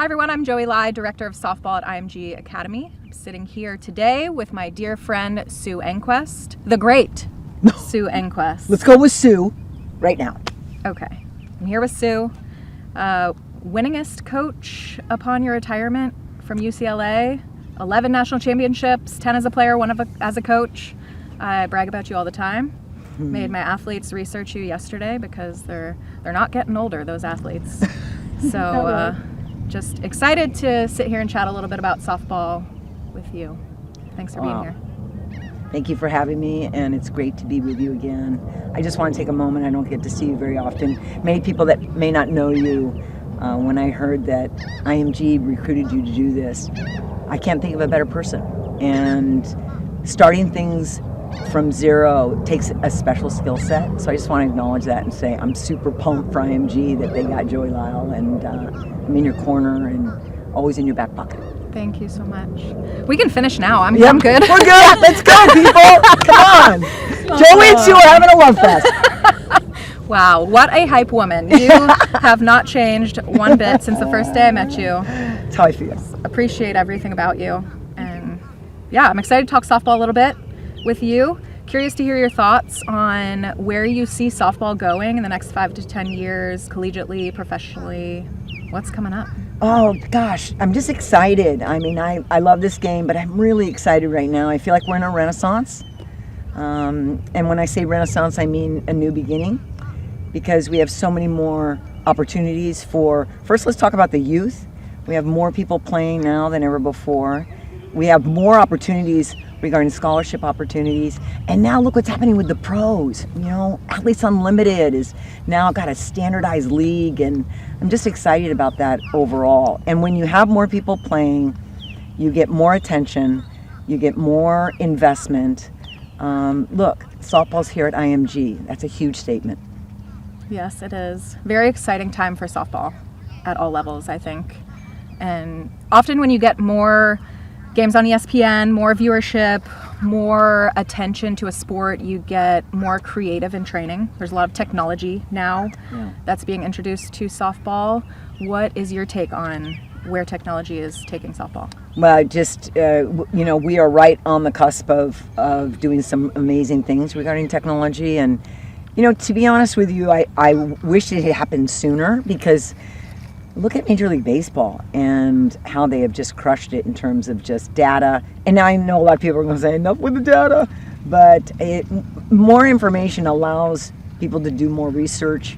Hi everyone, I'm Joey Lai, Director of Softball at IMG Academy. I'm sitting here today with my dear friend Sue Enquist, the great Sue Enquist. Let's go with Sue right now. Okay, I'm here with Sue, winningest coach upon your retirement from UCLA, 11 national championships, 10 as a player, one as a coach. I brag about you all the time. Made my athletes research you yesterday because they're not getting older, those athletes. So just excited to sit here and chat a little bit about softball with you. Thanks for being here. Thank you for having me, and it's great to be with you again. I just want to take a moment. I don't get to see you very often. Many people that may not know you, when I heard that IMG recruited you to do this, I can't think of a better person. And starting things from zero takes a special skill set. So I just want to acknowledge that and say I'm super pumped for IMG that they got Joey Lyle, and I'm in your corner and always in your back pocket. Thank you so much. We can finish now. I'm Yep, good. We're good. Let's go, people. Come on. Joey and Sue are having a love fest. Wow, what a hype woman. You have not changed one bit since the first day I met you. That's how I feel. Appreciate everything about you. And yeah, I'm excited to talk softball a little bit with you. Curious to hear your thoughts on where you see softball going in the next 5 to 10 years, collegiately, professionally. What's coming up? Oh gosh, I'm just excited. I mean, I love this game, but I'm really excited right now. I feel like we're in a renaissance. And when I say renaissance, I mean a new beginning, because we have so many more opportunities for, first let's talk about the youth. We have more people playing now than ever before. We have more opportunities regarding scholarship opportunities. And now look what's happening with the pros. You know, Athletes Unlimited is now got a standardized league, and I'm just excited about that overall. And when you have more people playing, you get more attention, you get more investment. Look, softball's here at IMG. That's a huge statement. Yes, it is. Very exciting time for softball at all levels, I think. And often when you get more games on ESPN, more viewership, more attention to a sport, you get more creative in training. There's a lot of technology now that's being introduced to softball. What is your take on where technology is taking softball? Well, just, we are right on the cusp of doing some amazing things regarding technology. And, to be honest with you, I wish it had happened sooner, because look at Major League Baseball and how they have just crushed it in terms of just data. And now I know a lot of people are going to say, enough with the data. But more information allows people to do more research.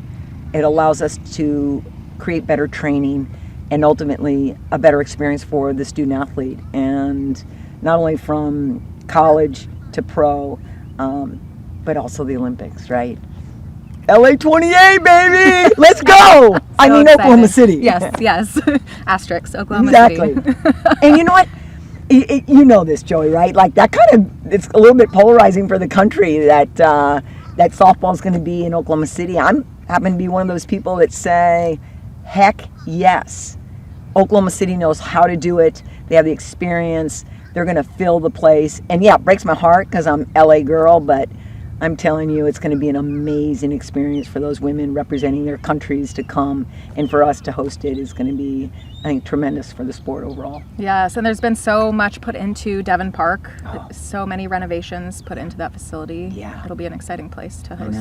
It allows us to create better training and ultimately a better experience for the student athlete. And not only from college to pro, but also the Olympics, right? LA 28, baby! Let's go! I mean, excited. Oklahoma City. Yes. Asterisk, Oklahoma City. And you know what? You know this, Joey, right? Like, that kind of, it's a little bit polarizing for the country that that softball's going to be in Oklahoma City. I happen to be one of those people that say, heck yes. Oklahoma City knows how to do it. They have the experience. They're going to fill the place. And yeah, it breaks my heart because I'm LA girl, but I'm telling you, it's going to be an amazing experience for those women representing their countries to come, and for us to host it is going to be, I think, tremendous for the sport overall. Yes, and there's been so much put into Devon Park, so many renovations put into that facility. Yeah. It'll be an exciting place to host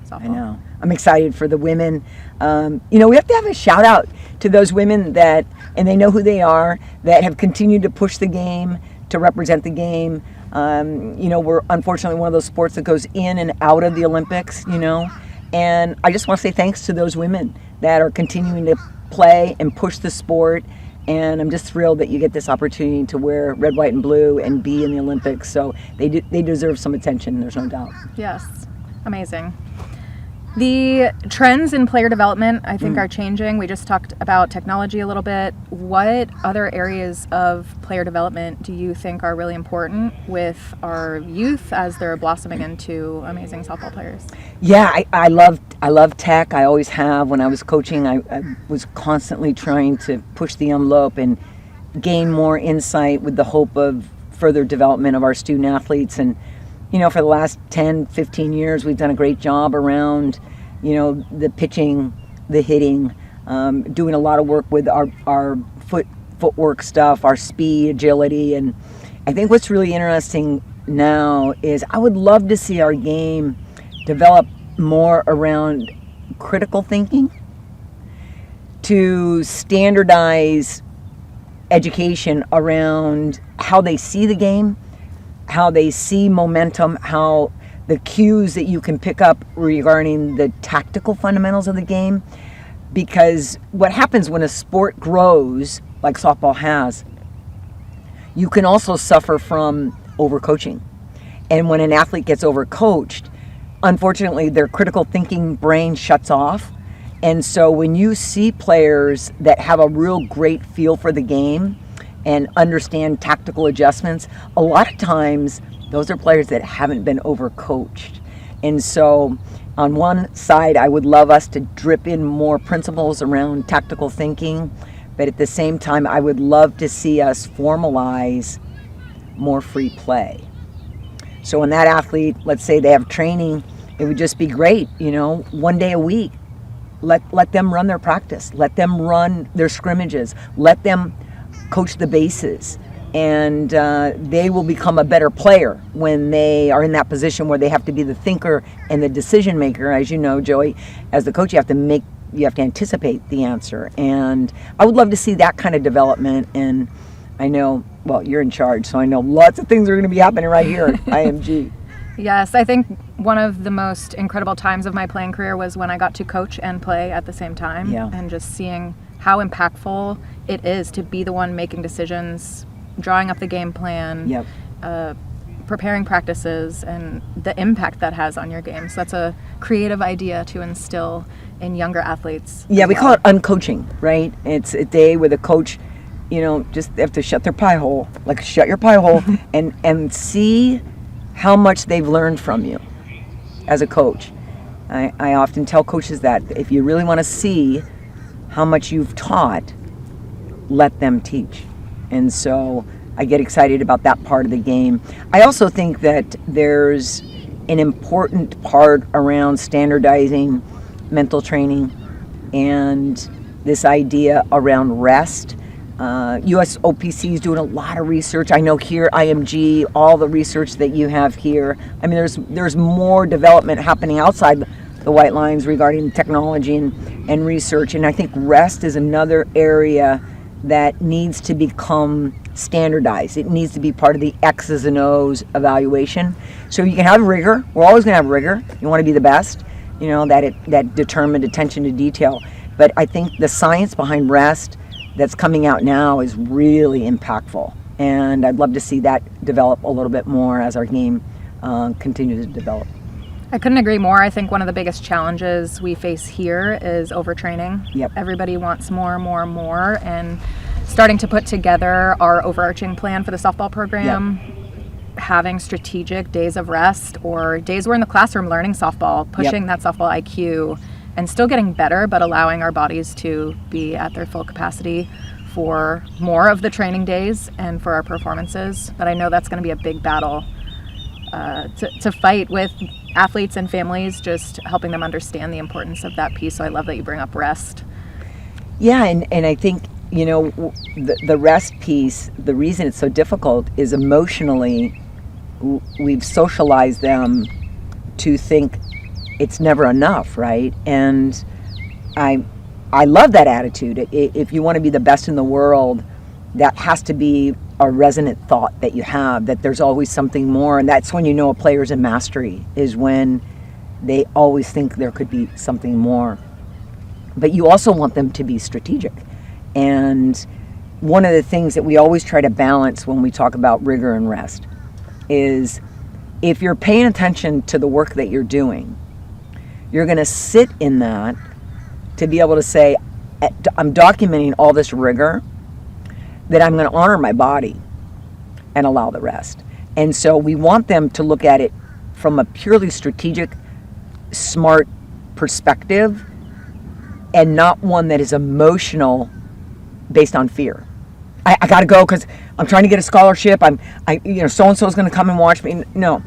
softball. I know. I'm excited for the women. We have to have a shout out to those women that, and they know who they are, that have continued to push the game, to represent the game. We're unfortunately one of those sports that goes in and out of the Olympics, and I just want to say thanks to those women that are continuing to play and push the sport. And I'm just thrilled that you get this opportunity to wear red, white, and blue and be in the Olympics. So they deserve some attention, there's no doubt. Yes, amazing. The trends in player development, I think, are changing. We just talked about technology a little bit. What other areas of player development do you think are really important with our youth as they're blossoming into amazing softball players? Yeah, I love tech. I always have. When I was coaching, I was constantly trying to push the envelope and gain more insight with the hope of further development of our student athletes. And for the last 10, 15 years, we've done a great job around, the pitching, the hitting, doing a lot of work with our footwork stuff, our speed, agility. And I think what's really interesting now is I would love to see our game develop more around critical thinking, to standardize education around how they see the game, how they see momentum, how the cues that you can pick up regarding the tactical fundamentals of the game. Because what happens when a sport grows, like softball has, you can also suffer from overcoaching. And when an athlete gets overcoached, unfortunately, their critical thinking brain shuts off. And so when you see players that have a real great feel for the game and understand tactical adjustments, a lot of times those are players that haven't been overcoached. And so on one side, I would love us to drip in more principles around tactical thinking, but at the same time, I would love to see us formalize more free play. So when that athlete, let's say they have training, it would just be great, 1 day a week. Let them run their practice. Let them run their scrimmages. Let them coach the bases. And they will become a better player when they are in that position where they have to be the thinker and the decision maker. As you know, Joey, as the coach, you have to anticipate the answer. And I would love to see that kind of development. And I know, well, you're in charge, so I know lots of things are going to be happening right here at IMG. Yes, I think one of the most incredible times of my playing career was when I got to coach and play at the same time. Yeah. And just seeing how impactful it is to be the one making decisions, drawing up the game plan, Yep. Preparing practices, and the impact that has on your game. So that's a creative idea to instill in younger athletes. Yeah, we call it uncoaching, right? It's a day where the coach, just have to shut their pie hole, like shut your pie hole and see how much they've learned from you as a coach. I often tell coaches that if you really want to see how much you've taught, let them teach. And so I get excited about that part of the game. I also think that there's an important part around standardizing mental training and this idea around rest. USOPC is doing a lot of research. I know here, IMG, all the research that you have here. I mean, there's more development happening outside the white lines regarding technology and research. And I think rest is another area that needs to become standardized. It needs to be part of the X's and O's evaluation. So you can have rigor. We're always going to have rigor. You want to be the best, that determined attention to detail. But I think the science behind rest that's coming out now is really impactful, and I'd love to see that develop a little bit more as our game continues to develop. I couldn't agree more. I think one of the biggest challenges we face here is overtraining. Yep. Everybody wants more, and starting to put together our overarching plan for the softball program, having strategic days of rest or days we're in the classroom learning softball, pushing that softball IQ, and still getting better, but allowing our bodies to be at their full capacity for more of the training days and for our performances. But I know that's going to be a big battle to fight with athletes and families, just helping them understand the importance of that piece. So I love that you bring up rest. Yeah, and I think, the rest piece, the reason it's so difficult is emotionally we've socialized them to think it's never enough, right? And I love that attitude. If you want to be the best in the world, that has to be a resonant thought that you have, that there's always something more. And that's when you know a player's in mastery, is when they always think there could be something more. But you also want them to be strategic. And one of the things that we always try to balance when we talk about rigor and rest is if you're paying attention to the work that you're doing, you're going to sit in that to be able to say, I'm documenting all this rigor, that I'm going to honor my body and allow the rest. And so we want them to look at it from a purely strategic, smart perspective, and not one that is emotional based on fear. I got to go because I'm trying to get a scholarship. So and so is going to come and watch me. No,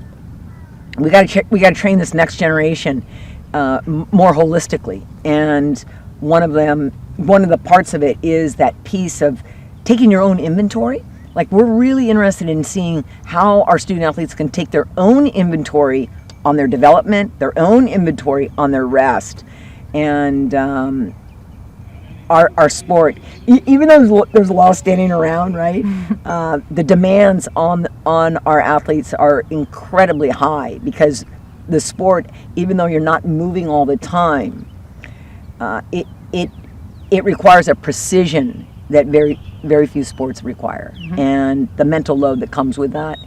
we got to train this next generation more holistically, and one of them one of the parts of it is that piece of taking your own inventory. Like, we're really interested in seeing how our student athletes can take their own inventory on their development, their own inventory on their rest, and our sport. Even though there's a lot of standing around, right? The demands on our athletes are incredibly high, because the sport, even though you're not moving all the time, it requires a precision that very few sports require. Mm-hmm. And the mental load that comes with that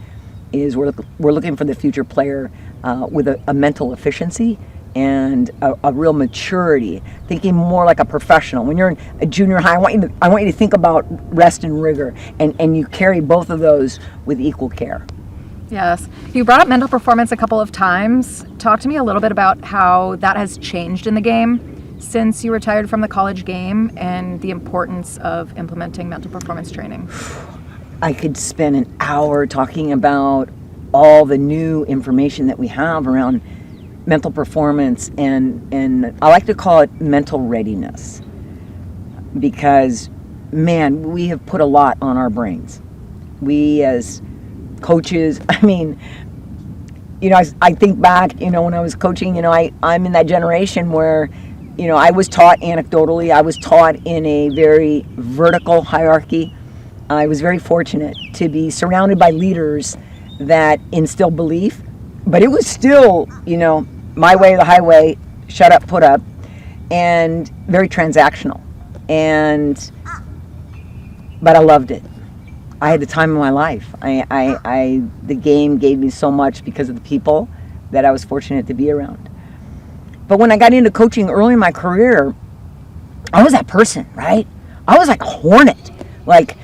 is we're looking for the future player with a mental efficiency and a real maturity, thinking more like a professional. When you're in a junior high, I want you to think about rest and rigor, and you carry both of those with equal care. Yes. You brought up mental performance a couple of times. Talk to me a little bit about how that has changed in the game since you retired from the college game, and the importance of implementing mental performance training. I could spend an hour talking about all the new information that we have around mental performance, and I like to call it mental readiness, because, man, we have put a lot on our brains. We as coaches, I mean, I think back, when I was coaching, I'm in that generation where, I was taught anecdotally. I was taught in a very vertical hierarchy. I was very fortunate to be surrounded by leaders that instill belief, but it was still, my way or the highway, shut up, put up, and very transactional. But I loved it. I had the time of my life. The game gave me so much because of the people that I was fortunate to be around. But when I got into coaching early in my career, I was that person, right? I was like a hornet. Like,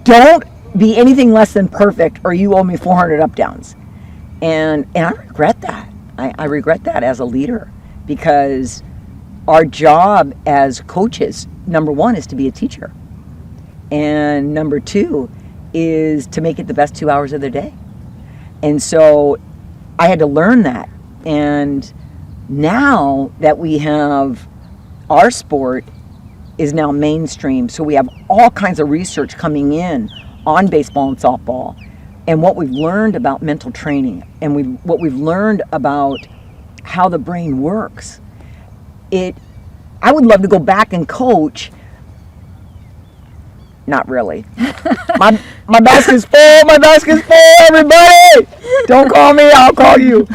don't be anything less than perfect or you owe me 400 up downs. And I regret that. I regret that as a leader, because our job as coaches, number one, is to be a teacher. And number two is to make it the best 2 hours of the day. And so I had to learn that. And now that we have, our sport is now mainstream, so we have all kinds of research coming in on baseball and softball, and what we've learned about mental training, and what we've learned about how the brain works. I would love to go back and coach. Not really. My basket's full. My basket's full. Everybody, don't call me. I'll call you.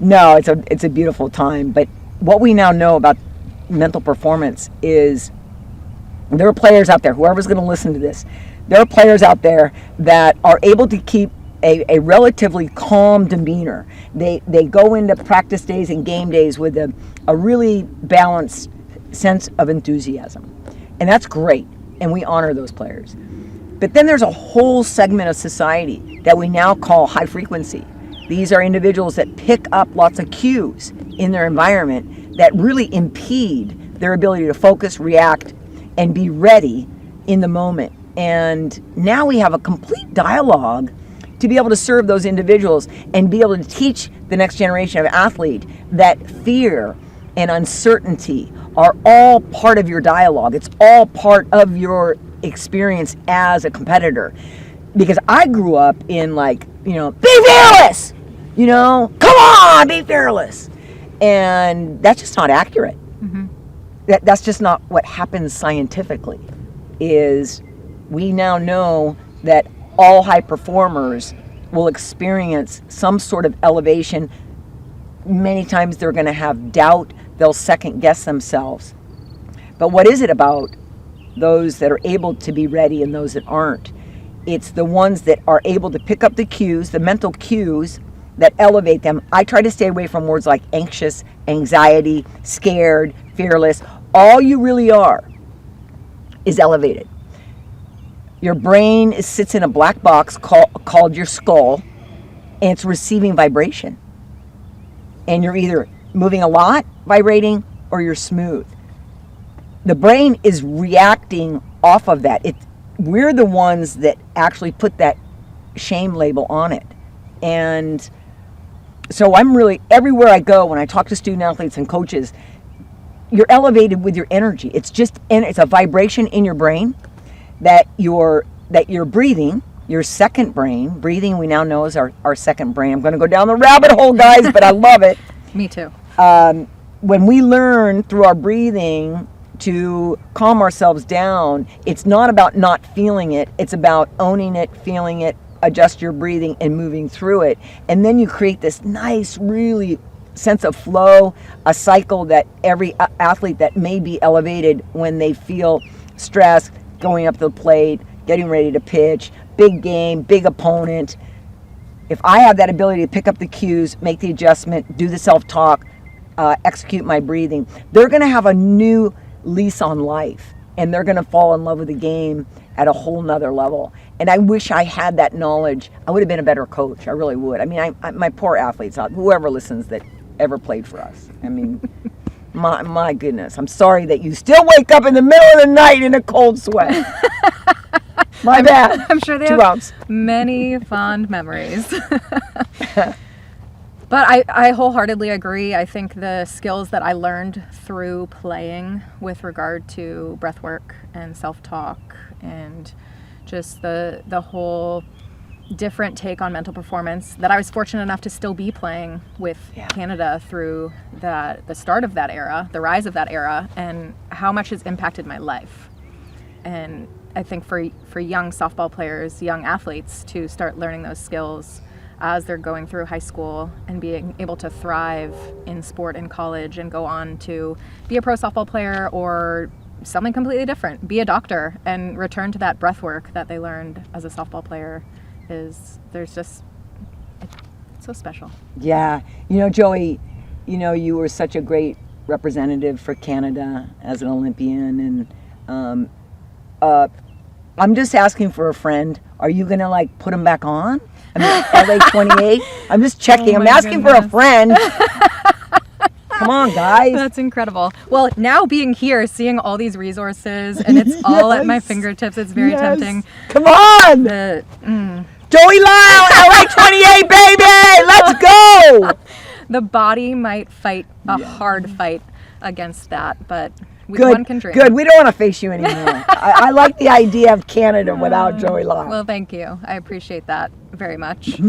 No, it's a beautiful time. But what we now know about mental performance is there are players out there, whoever's going to listen to this, there are players out there that are able to keep a relatively calm demeanor. They go into practice days and game days with a really balanced sense of enthusiasm. And that's great. And we honor those players. But then there's a whole segment of society that we now call high frequency. These are individuals that pick up lots of cues in their environment that really impede their ability to focus, react, and be ready in the moment. And now we have a complete dialogue to be able to serve those individuals and be able to teach the next generation of athlete that fear and uncertainty are all part of your dialogue. It's all part of your experience as a competitor. Because I grew up in be fearless! Come on, be fearless! And that's just not accurate. Mm-hmm. That's just not what happens scientifically. Is we now know that all high performers will experience some sort of elevation. Many times they're going to have doubt. They'll second guess themselves. But what is it about those that are able to be ready and those that aren't? It's the ones that are able to pick up the cues, the mental cues that elevate them. I try to stay away from words like anxious, anxiety, scared, fearless. All you really are is elevated. Your brain sits in a black box called your skull, and it's receiving vibration. And you're either moving a lot, vibrating, or you're smooth. The brain is reacting off of that. We're the ones that actually put that shame label on it. And so I'm really, everywhere I go, when I talk to student athletes and coaches, you're elevated with your energy. It's just, and it's a vibration in your brain that you're breathing. Your second brain, breathing we now know is our second brain. I'm going to go down the rabbit hole, guys, but I love it. Me too. When we learn through our breathing to calm ourselves down, it's not about not feeling it. It's about owning it, feeling it, adjust your breathing and moving through it. And then you create this nice, really sense of flow, a cycle that every athlete that may be elevated when they feel stress, going up to the plate, getting ready to pitch, big game, big opponent. If I have that ability to pick up the cues, make the adjustment, do the self-talk, execute my breathing, they're going to have a new lease on life, and they're going to fall in love with the game at a whole nother level. And I wish I had that knowledge. I would have been a better coach. I really would. I mean, my poor athletes, whoever listens that ever played for us. I mean, my goodness. I'm sorry that you still wake up in the middle of the night in a cold sweat. My bad. I'm sure they 2 have ounce. many fond memories. But I wholeheartedly agree. I think the skills that I learned through playing with regard to breath work and self-talk and just the whole different take on mental performance, that I was fortunate enough to still be playing with Canada through the start of that era, the rise of that era, and how much it's impacted my life. And I think for young softball players, young athletes, to start learning those skills as they're going through high school and being able to thrive in sport in college and go on to be a pro softball player or something completely different, be a doctor, and return to that breath work that they learned as a softball player it's so special. Yeah. You know, Joey, you were such a great representative for Canada as an Olympian, and I'm just asking for a friend. Are you going to put him back on? I mean, LA 28? I'm just checking. I'm asking for a friend. Come on, guys. That's incredible. Well, now being here, seeing all these resources, and it's all at my fingertips, it's very tempting. Come on. Joey Lyle, LA 28, baby. Let's go. The body might fight a hard fight against that, but one can dream. Good. We don't want to face you anymore. I like the idea of Canada without Joey Lyle. Well, thank you. I appreciate that very much.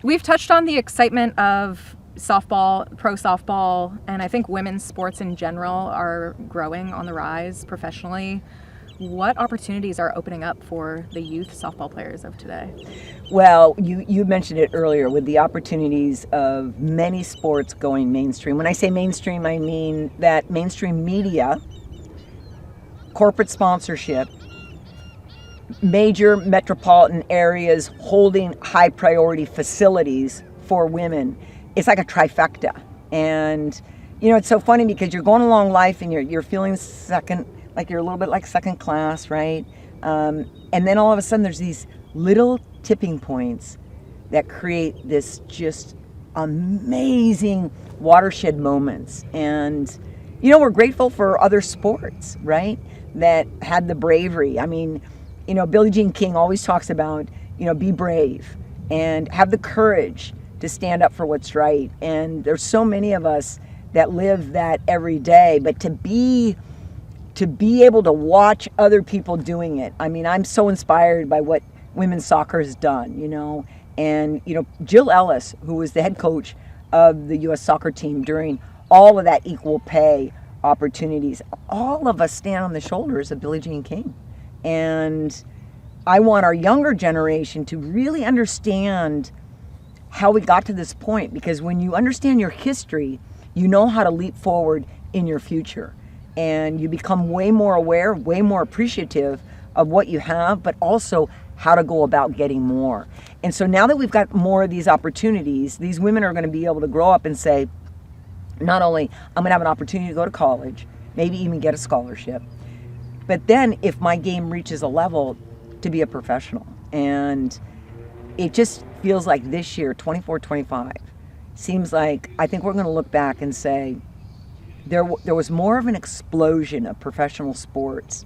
We've touched on the excitement of softball, pro softball, and I think women's sports in general are growing on the rise professionally. What opportunities are opening up for the youth softball players of today? Well, you mentioned it earlier with the opportunities of many sports going mainstream. When I say mainstream, I mean that mainstream media, corporate sponsorship, major metropolitan areas holding high priority facilities for women. It's like a trifecta. And, it's so funny because you're going along life and you're feeling second, like you're a little bit like second class, right? And then all of a sudden there's these little tipping points that create this just amazing watershed moments. And, we're grateful for other sports, right? That had the bravery. I mean, Billie Jean King always talks about, be brave and have the courage to stand up for what's right. And there's so many of us that live that every day, but to be able to watch other people doing it. I mean, I'm so inspired by what women's soccer has done, and, Jill Ellis, who was the head coach of the U.S. soccer team during all of that equal pay opportunities, all of us stand on the shoulders of Billie Jean King. And I want our younger generation to really understand how we got to this point, because when you understand your history, you know how to leap forward in your future. And you become way more aware, way more appreciative of what you have, but also how to go about getting more. And so now that we've got more of these opportunities, these women are going to be able to grow up and say, not only I'm going to have an opportunity to go to college, maybe even get a scholarship, but then if my game reaches a level, to be a professional. And it just feels like this year, 24-25, seems like I think we're going to look back and say, there was more of an explosion of professional sports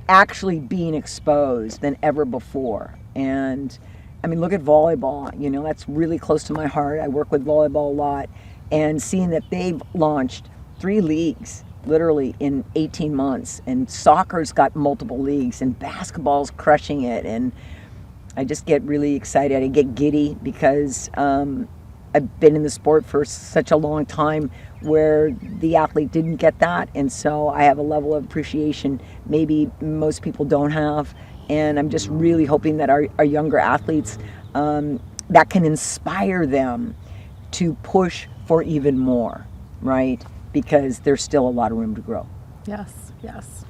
actually being exposed than ever before. And I mean, look at volleyball, that's really close to my heart. I work with volleyball a lot, and seeing that they've launched 3 leagues literally in 18 months, and soccer's got multiple leagues, and basketball's crushing it, and I just get really excited. I get giddy because I've been in the sport for such a long time where the athlete didn't get that, and so I have a level of appreciation maybe most people don't have, and I'm just really hoping that our younger athletes, that can inspire them to push for even more, right? Because there's still a lot of room to grow. Yes, yes.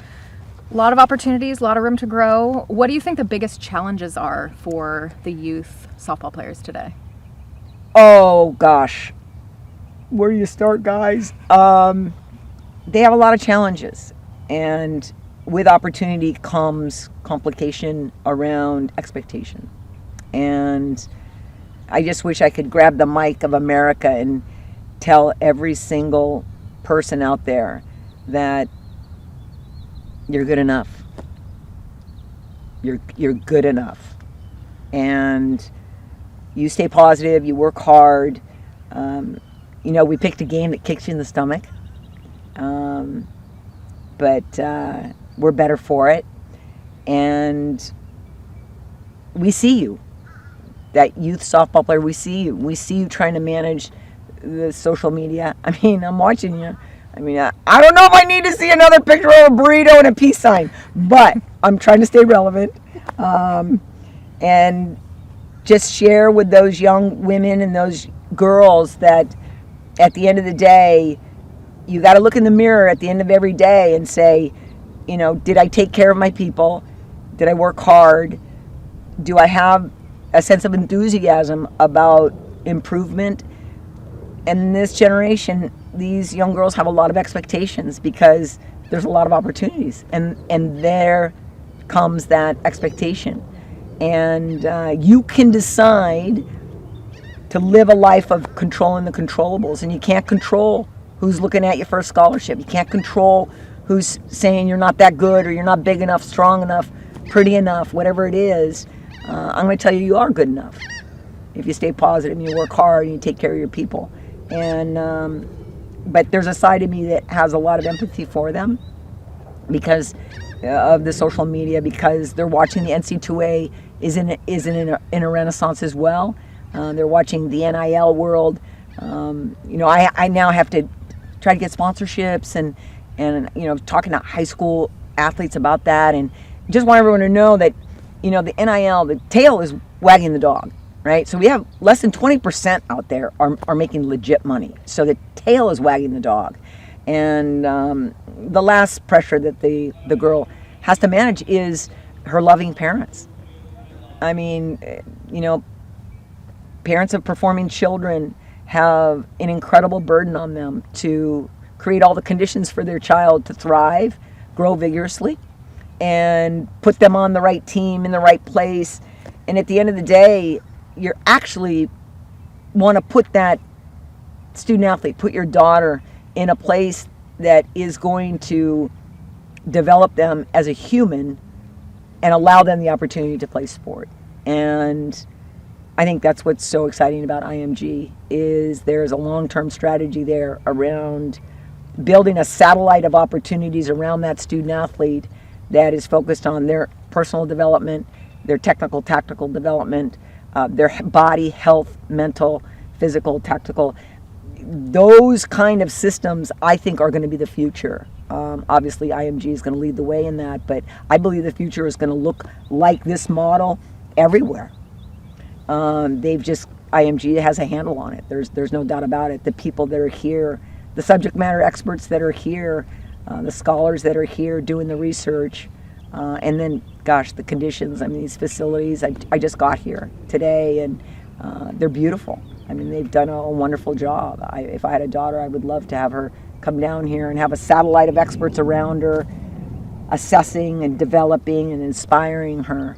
A lot of opportunities, a lot of room to grow. What do you think the biggest challenges are for the youth softball players today? Oh gosh, where do you start, guys? They have a lot of challenges, and with opportunity comes complication around expectation. And I just wish I could grab the mic of America and tell every single person out there that you're good enough. You're good enough, and you stay positive. You work hard. We picked a game that kicks you in the stomach, but we're better for it, and we see you. That youth softball player, we see you. We see you trying to manage the social media. I mean, I'm watching you. I mean, I don't know if I need to see another picture of a burrito and a peace sign, but I'm trying to stay relevant, and just share with those young women and those girls that at the end of the day, you got to look in the mirror at the end of every day and say, did I take care of my people? Did I work hard? Do I have a sense of enthusiasm about improvement? And in this generation, these young girls have a lot of expectations because there's a lot of opportunities, and there comes that expectation. And you can decide to live a life of controlling the controllables, and you can't control who's looking at you for a scholarship. You can't control who's saying you're not that good, or you're not big enough, strong enough, pretty enough, whatever it is. I'm going to tell you, you are good enough if you stay positive and you work hard and you take care of your people. And but there's a side of me that has a lot of empathy for them because of the social media, because they're watching the NC2A is in a renaissance as well. They're watching the NIL world. I now have to try to get sponsorships and talking to high school athletes about that, and just want everyone to know that the NIL, the tail is wagging the dog, right? So we have less than 20% out there are making legit money. So the tail is wagging the dog. And the last pressure that the girl has to manage is her loving parents. I mean, parents of performing children have an incredible burden on them to create all the conditions for their child to thrive, grow vigorously, and put them on the right team in the right place. And at the end of the day, you're actually want to put that student athlete, put your daughter in a place that is going to develop them as a human and allow them the opportunity to play sport. And I think that's what's so exciting about IMG is there's a long-term strategy there around building a satellite of opportunities around that student athlete that is focused on their personal development, their technical, tactical development, their body, health, mental, physical, tactical. Those kind of systems, I think, are going to be the future. Obviously, IMG is going to lead the way in that, but I believe the future is going to look like this model everywhere. IMG has a handle on it. There's no doubt about it. The people that are here, the subject matter experts that are here, the scholars that are here doing the research, and then, gosh, the conditions. I mean, these facilities, I just got here today, and they're beautiful. I mean, they've done a wonderful job. If I had a daughter, I would love to have her come down here and have a satellite of experts around her, assessing and developing and inspiring her,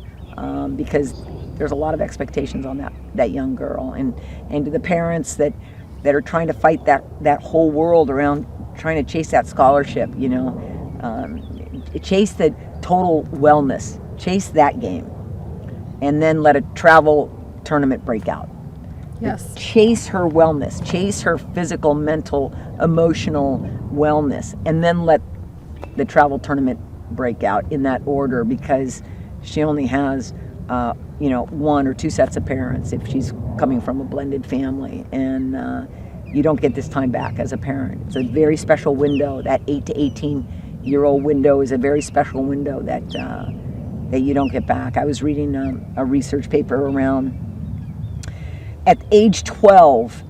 because there's a lot of expectations on that young girl. And to the parents that are trying to fight that whole world around trying to chase that scholarship, chase the total wellness, chase that game, and then let a travel tournament break out. Yes. Chase her wellness, chase her physical, mental, emotional wellness, and then let the travel tournament break out in that order, because she only has one or two sets of parents if she's coming from a blended family, and you don't get this time back as a parent. It's a very special window. That 8 to 18-year-old window is a very special window that you don't get back. I was reading a research paper around, at age 12,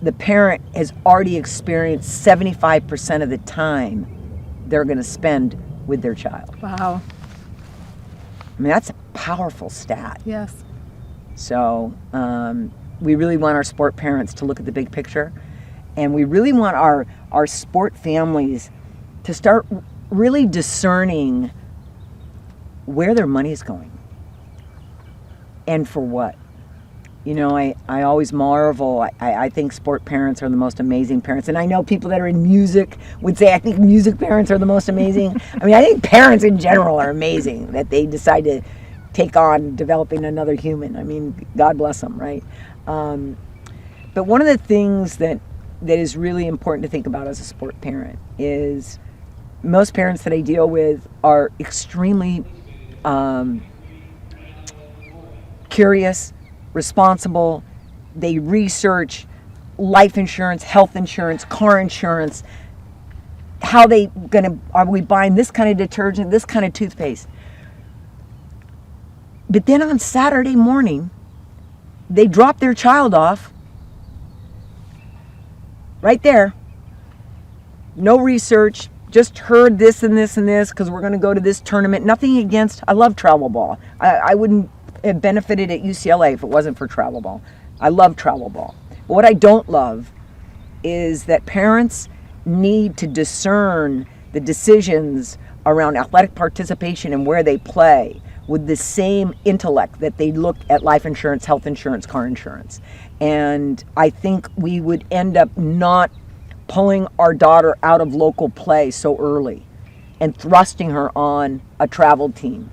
the parent has already experienced 75% of the time they're going to spend with their child. Wow. I mean, that's a powerful stat. Yes. So we really want our sport parents to look at the big picture, and we really want our sport families to start really discerning where their money is going and for what. I always marvel. I think sport parents are the most amazing parents. And I know people that are in music would say, I think music parents are the most amazing. I mean, I think parents in general are amazing, that they decide to take on developing another human. I mean, God bless them, right? But one of the things that is really important to think about as a sport parent is most parents that I deal with are extremely curious, responsible. They research life insurance, health insurance, car insurance. Are we buying this kind of detergent, this kind of toothpaste? But then on Saturday morning, they drop their child off right there. No research, just heard this and this and this because we're going to go to this tournament. Nothing against, I love travel ball. I wouldn't have benefited at UCLA if it wasn't for travel ball. I love travel ball. But what I don't love is that parents need to discern the decisions around athletic participation and where they play with the same intellect that they look at life insurance, health insurance, car insurance. And I think we would end up not pulling our daughter out of local play so early and thrusting her on a travel team.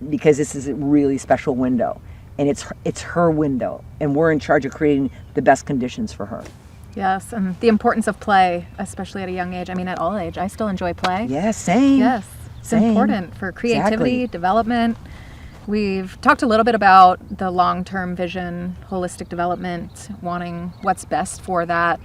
Because this is a really special window, and it's her window, and we're in charge of creating the best conditions for her. Yes, and the importance of play, especially at a young age. I mean, at all age, I still enjoy play. Yeah, same. Yes, it's Same. important for creativity, Exactly. development. We've talked a little bit about the long-term vision, holistic development, wanting what's best for that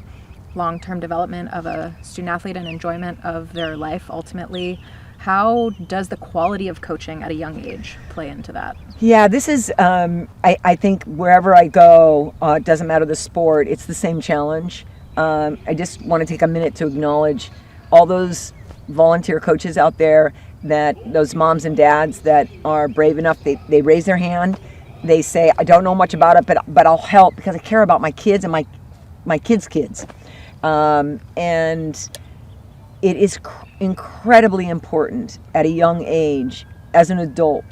long-term development of a student athlete and enjoyment of their life ultimately. How does the quality of coaching at a young age play into that? Yeah, this is, I think wherever I go, it doesn't matter the sport, it's the same challenge. I just want to take a minute to acknowledge all those volunteer coaches out there, those moms and dads that are brave enough, they raise their hand, they say, I don't know much about it, but I'll help because I care about my kids and my kids' kids. And it is incredibly important at a young age, as an adult,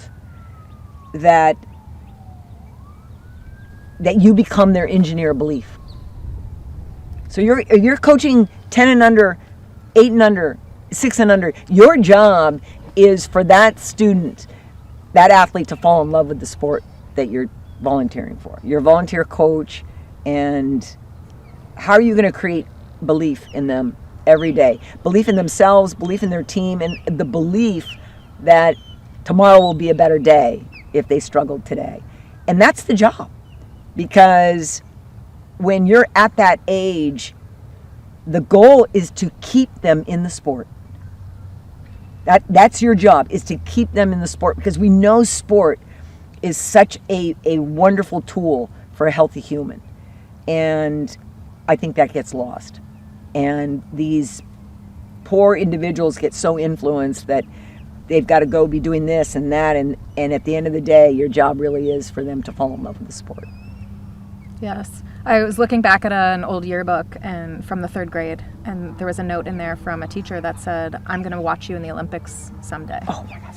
that you become their engineer of belief. So you're coaching 10 and under, 8 and under, 6 and under. Your job is for that student, that athlete, to fall in love with the sport that you're volunteering for. You're a volunteer coach, and how are you going to create belief in them every day? Belief in themselves, belief in their team, and the belief that tomorrow will be a better day if they struggled today. And that's the job, because when you're at that age, the goal is to keep them in the sport. That's your job, is to keep them in the sport, because we know sport is such a wonderful tool for a healthy human. And I think that gets lost. And these poor individuals get so influenced that they've got to go be doing this and that, and at the end of the day, your job really is for them to fall in love with the sport. Yes. I was looking back at an old yearbook and from the 3rd grade, and there was a note in there from a teacher that said, I'm going to watch you in the Olympics someday. Oh my God.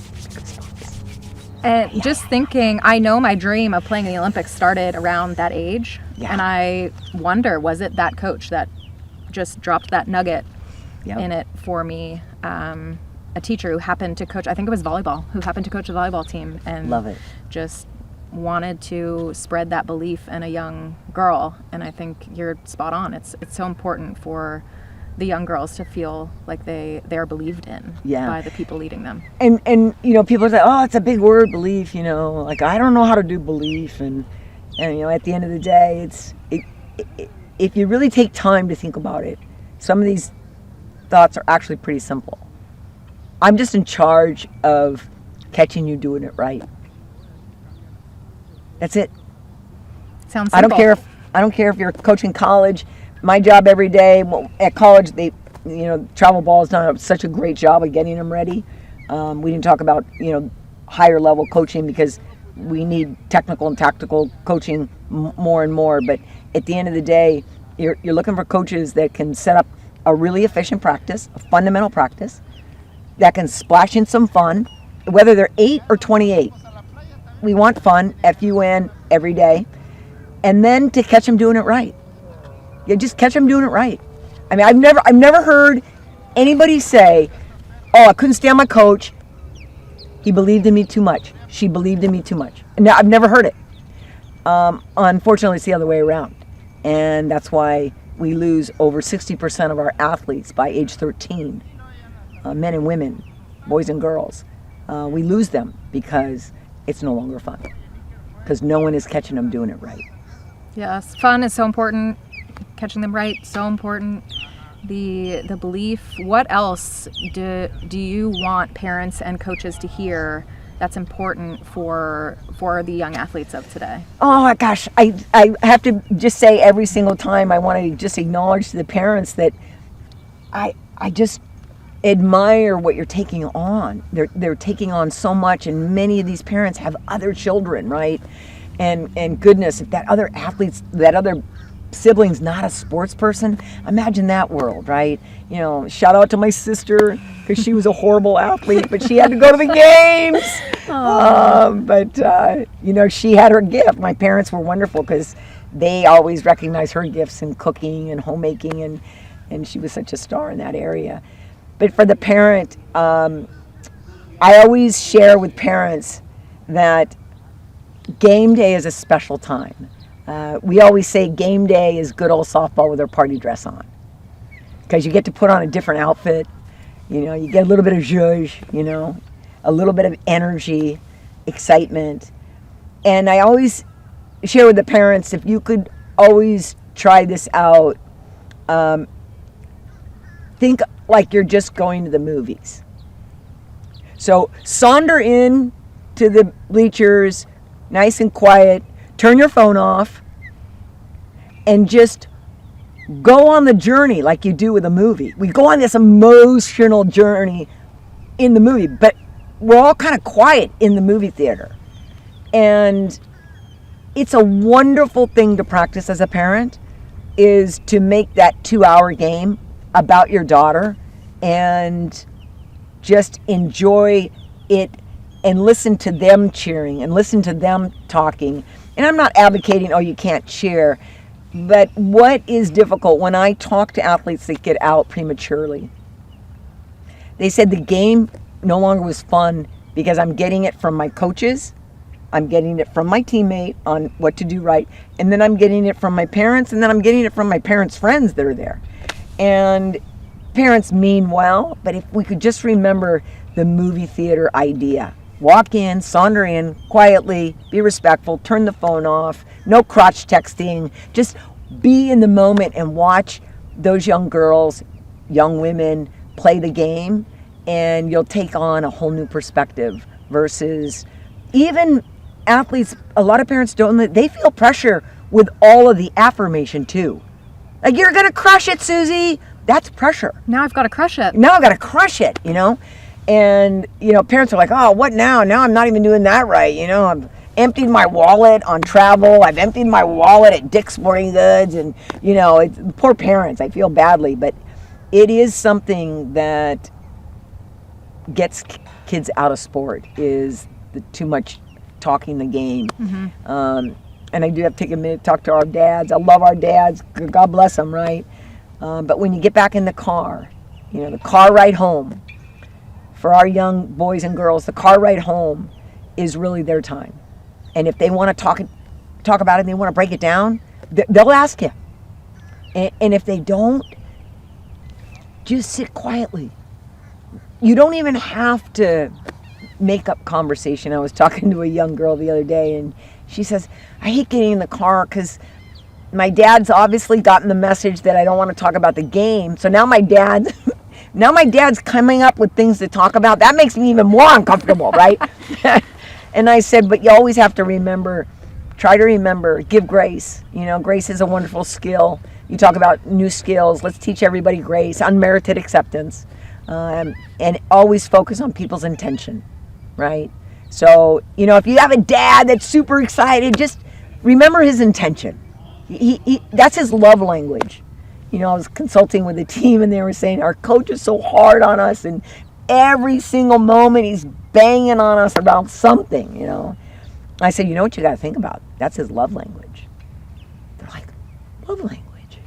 And just thinking, I know my dream of playing in the Olympics started around that age. Yeah. And I wonder, was it that coach that just dropped that nugget in it for me? A teacher who happened to coach, I think it was volleyball, who happened to coach a volleyball team. And Love it. just wanted to spread that belief in a young girl, and I think you're spot on. It's so important for the young girls to feel like they are believed in by the people leading them. And people say, oh, it's a big word, belief, like I don't know how to do belief, and at the end of the day, if you really take time to think about it, some of these thoughts are actually pretty simple. I'm just in charge of catching you doing it right. That's it. Sounds simple. I don't care if you're coaching college. My job every day at college, travel ball has done such a great job of getting them ready. We didn't talk about higher level coaching because we need technical and tactical coaching more and more. But at the end of the day, you're looking for coaches that can set up a really efficient practice, a fundamental practice that can splash in some fun, whether they're 8 or 28. We want fun, F-U-N, every day, and then to catch them doing it right. Yeah, just catch them doing it right. I mean, I've never heard anybody say, "Oh, I couldn't stand my coach. He believed in me too much. She believed in me too much." No, I've never heard it. Unfortunately, it's the other way around, and that's why we lose over 60% of our athletes by age 13, men and women, boys and girls. We lose them because it's no longer fun, because no one is catching them doing it right. Yes, fun is so important. Catching them right, so important. The belief. What else do you want parents and coaches to hear that's important for the young athletes of today? Oh gosh, I have to just say every single time I want to just acknowledge to the parents that I just admire what you're taking on. They're taking on so much, and many of these parents have other children, right? And goodness, if that other sibling's not a sports person, imagine that world, right? Shout out to my sister, because she was a horrible athlete, but she had to go to the games. But she had her gift. My parents were wonderful because they always recognized her gifts in cooking and homemaking, and she was such a star in that area. But for the parent, I always share with parents that game day is a special time. We always say game day is good old softball with our party dress on, because you get to put on a different outfit. You get a little bit of zhuzh, a little bit of energy, excitement. And I always share with the parents, if you could always try this out, think like you're just going to the movies. So saunter in to the bleachers, nice and quiet, turn your phone off, and just go on the journey like you do with a movie. We go on this emotional journey in the movie, but we're all kind of quiet in the movie theater. And it's a wonderful thing to practice as a parent, is to make that 2-hour game about your daughter and just enjoy it and listen to them cheering and listen to them talking. And I'm not advocating, oh, you can't cheer, but what is difficult when I talk to athletes that get out prematurely, they said the game no longer was fun because I'm getting it from my coaches, I'm getting it from my teammate on what to do right, and then I'm getting it from my parents, and then I'm getting it from my parents' friends that are there. And parents mean well, but if we could just remember the movie theater idea. Walk in, saunter in, quietly, be respectful, turn the phone off, no crotch texting, just be in the moment and watch those young girls, young women play the game, and you'll take on a whole new perspective versus even athletes. A lot of parents don't, they feel pressure with all of the affirmation too. Like, you're going to crush it, Susie. That's pressure. Now I've got to crush it. Now I've got to crush it, And, parents are like, oh, what now? Now I'm not even doing that right. I've emptied my wallet on travel. I've emptied my wallet at Dick's Sporting Goods. And, it's poor parents. I feel badly. But it is something that gets kids out of sport, is the too much talking the game. Mm-hmm. And I do have to take a minute to talk to our dads. I love our dads. God bless them, right? But when you get back in the car, the car ride home, for our young boys and girls, the car ride home is really their time. And if they want to talk about it and they want to break it down, they'll ask you. And if they don't, just sit quietly. You don't even have to make up conversation. I was talking to a young girl the other day, and she says, I hate getting in the car because my dad's obviously gotten the message that I don't want to talk about the game. So now my dad's coming up with things to talk about. That makes me even more uncomfortable, right? And I said, but you always have to remember, try to remember, give grace. You know, grace is a wonderful skill. You talk about new skills. Let's teach everybody grace, unmerited acceptance, and always focus on people's intention, right? So, you know, if you have a dad that's super excited, just remember his intention. He that's his love language. You know, I was consulting with a team and they were saying our coach is so hard on us and every single moment he's banging on us about something, you know. I said, you know what you got to think about? That's his love language. They're like, love language?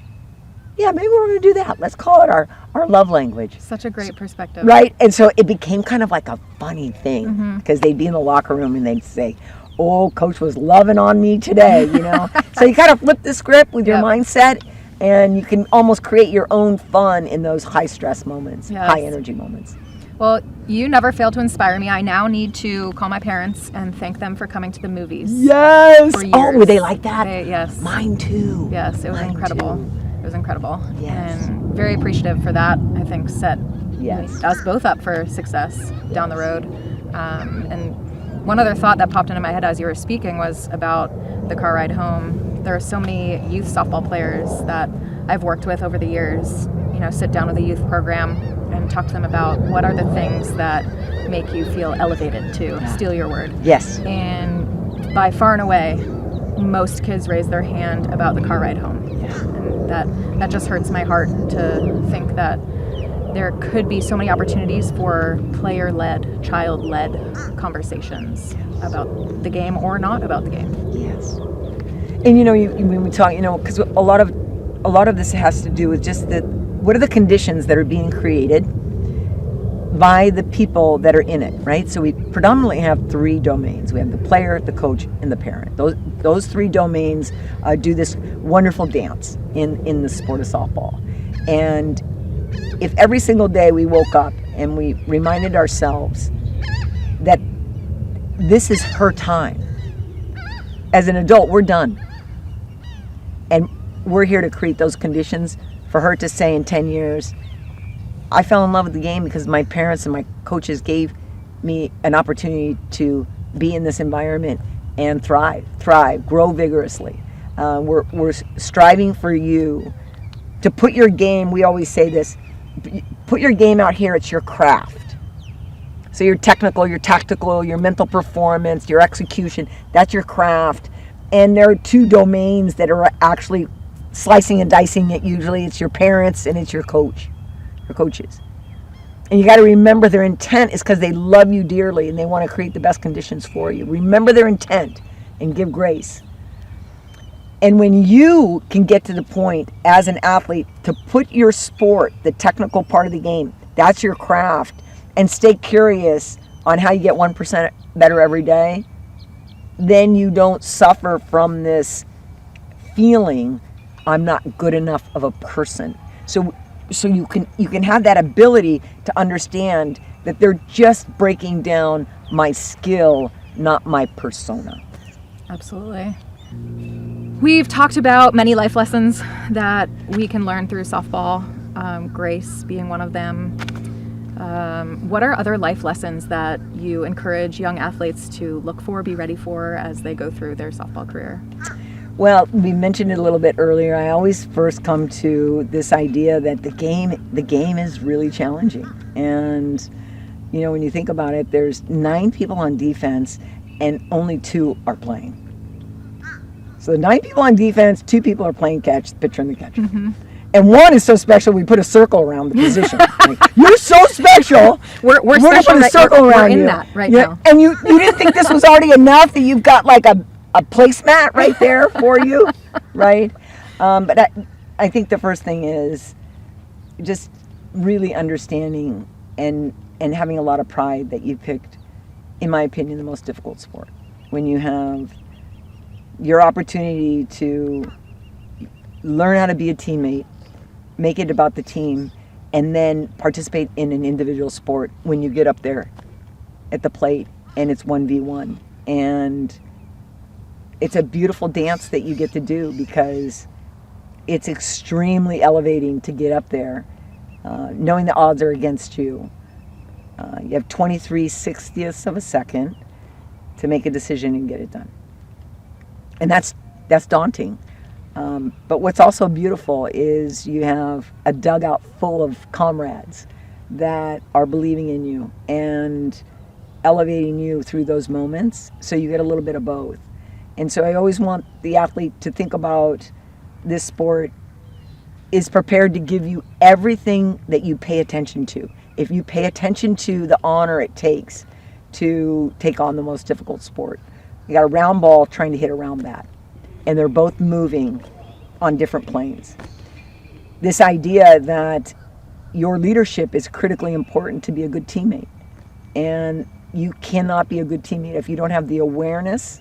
Yeah, maybe we're going to do that. Let's call it our love language. Such a great perspective. Right? And so it became kind of like a funny thing because they'd be in the locker room and they'd say, oh, coach was loving on me today, you know. So you kind of flip the script with your mindset, and you can almost create your own fun in those high stress moments, high energy moments. Well, you never fail to inspire me. I now need to call my parents and thank them for coming to the movies. Yes. Oh, were they like that? Yes. Mine too. Yes, it was incredible. Too. It was incredible. Yes. And very appreciative for that. I think set us both up for success down the road. And one other thought that popped into my head as you were speaking was about the car ride home. There are so many youth softball players that I've worked with over the years, you know, sit down with a youth program and talk to them about what are the things that make you feel elevated, to steal your word. Yes. And by far and away, most kids raise their hand about the car ride home. Yeah. And that just hurts my heart to think that there could be so many opportunities for player-led, child-led conversations about the game or not about the game. Yes. And you know, when we talk, you know, because a lot of this has to do with just what are the conditions that are being created by the people that are in it, right? So we predominantly have three domains. We have the player, the coach, and the parent. Those three domains do this wonderful dance in the sport of softball. And if every single day we woke up and we reminded ourselves that this is her time, as an adult, we're done. And we're here to create those conditions for her to say in 10 years, I fell in love with the game because my parents and my coaches gave me an opportunity to be in this environment and thrive, grow vigorously. We're striving for you to put your game, we always say this, put your game out here, it's your craft. So your technical, your tactical, your mental performance, your execution, that's your craft. And there are two domains that are actually slicing and dicing it usually. It's your parents and it's your coaches. And you got to remember their intent is because they love you dearly and they want to create the best conditions for you. Remember their intent and give grace. And when you can get to the point as an athlete to put your sport, the technical part of the game, that's your craft, and stay curious on how you get 1% better every day, then you don't suffer from this feeling, I'm not good enough of a person. So you can have that ability to understand that they're just breaking down my skill, not my persona. Absolutely. We've talked about many life lessons that we can learn through softball, grace being one of them. What are other life lessons that you encourage young athletes to look for, be ready for as they go through their softball career? Well, we mentioned it a little bit earlier. I always first come to this idea that the game is really challenging. And, you know, when you think about it, there's 9 people on defense and only 2 are playing. So 9 people on defense, 2 people are playing catch, pitcher and the catcher. Mm-hmm. And 1 is so special, we put a circle around the position. Like, you're so special. We're going to put a circle around you. We're in that right now. And you didn't think this was already enough that you've got like a placemat right there for you, right? But I think the first thing is just really understanding and having a lot of pride that you picked, in my opinion, the most difficult sport, when you have your opportunity to learn how to be a teammate, make it about the team, and then participate in an individual sport when you get up there at the plate and it's 1v1. And it's a beautiful dance that you get to do because it's extremely elevating to get up there, knowing the odds are against you. You have 23/60ths of a second to make a decision and get it done. And that's daunting. But what's also beautiful is you have a dugout full of comrades that are believing in you and elevating you through those moments, so you get a little bit of both. And so I always want the athlete to think about this sport is prepared to give you everything that you pay attention to. If you pay attention to the honor it takes to take on the most difficult sport. You got a round ball trying to hit a round bat, and they're both moving on different planes. This idea that your leadership is critically important to be a good teammate, and you cannot be a good teammate if you don't have the awareness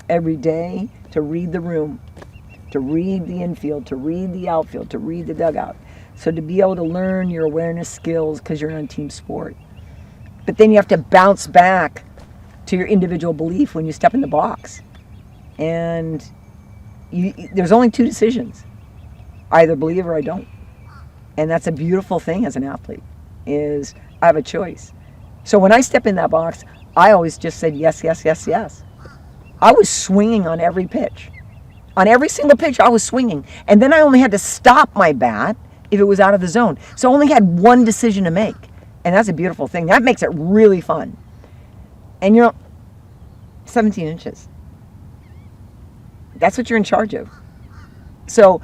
every day to read the room, to read the infield, to read the outfield, to read the dugout. So to be able to learn your awareness skills because you're in a team sport. But then you have to bounce back to your individual belief when you step in the box. And there's only two decisions. I either believe or I don't. And that's a beautiful thing as an athlete, is I have a choice. So when I step in that box, I always just said yes, yes, yes, yes. I was swinging on every pitch. On every single pitch, I was swinging. And then I only had to stop my bat if it was out of the zone. So I only had one decision to make. And that's a beautiful thing. That makes it really fun. And you're 17 inches. That's what you're in charge of. So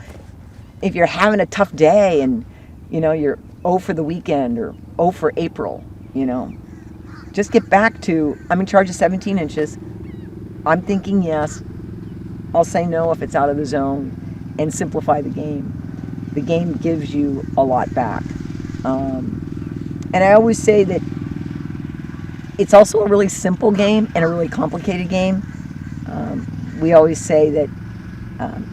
if you're having a tough day and, you're 0 for the weekend or 0 for April, just get back to, I'm in charge of 17 inches. I'm thinking yes. I'll say no if it's out of the zone, and simplify the game. The game gives you a lot back. And I always say that it's also a really simple game and a really complicated game. We always say that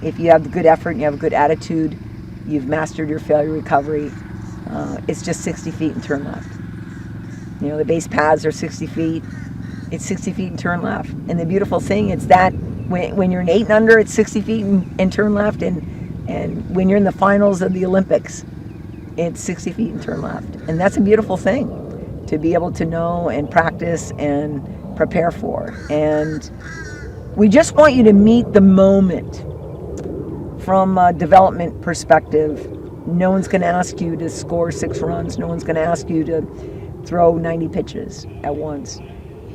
if you have the good effort and you have a good attitude, you've mastered your failure recovery. It's just 60 feet and turn left. The base paths are 60 feet. It's 60 feet and turn left. And the beautiful thing is that when you're an 8 and under, it's 60 feet and turn left. And when you're in the finals of the Olympics, it's 60 feet and turn left. And that's a beautiful thing to be able to know and practice and prepare for. And we just want you to meet the moment from a development perspective. No one's going to ask you to score 6 runs. No one's going to ask you to throw 90 pitches at once.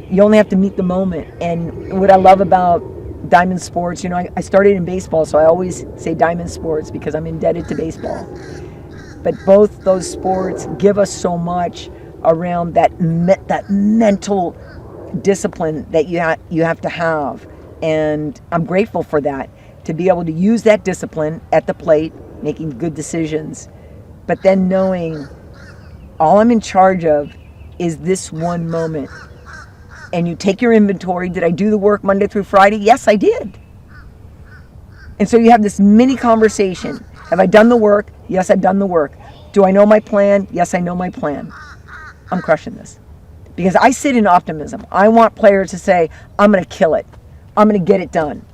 You only have to meet the moment. And what I love about diamond sports, I started in baseball, so I always say diamond sports because I'm indebted to baseball. But both those sports give us so much around that mental discipline that you have to have. And I'm grateful for that, to be able to use that discipline at the plate, making good decisions, but then knowing all I'm in charge of is this one moment. And you take your inventory. Did I do the work Monday through Friday? Yes, I did. And so you have this mini conversation. Have I done the work? Yes, I've done the work. Do I know my plan? Yes, I know my plan. I'm crushing this. Because I sit in optimism. I want players to say, I'm going to kill it. I'm going to get it done.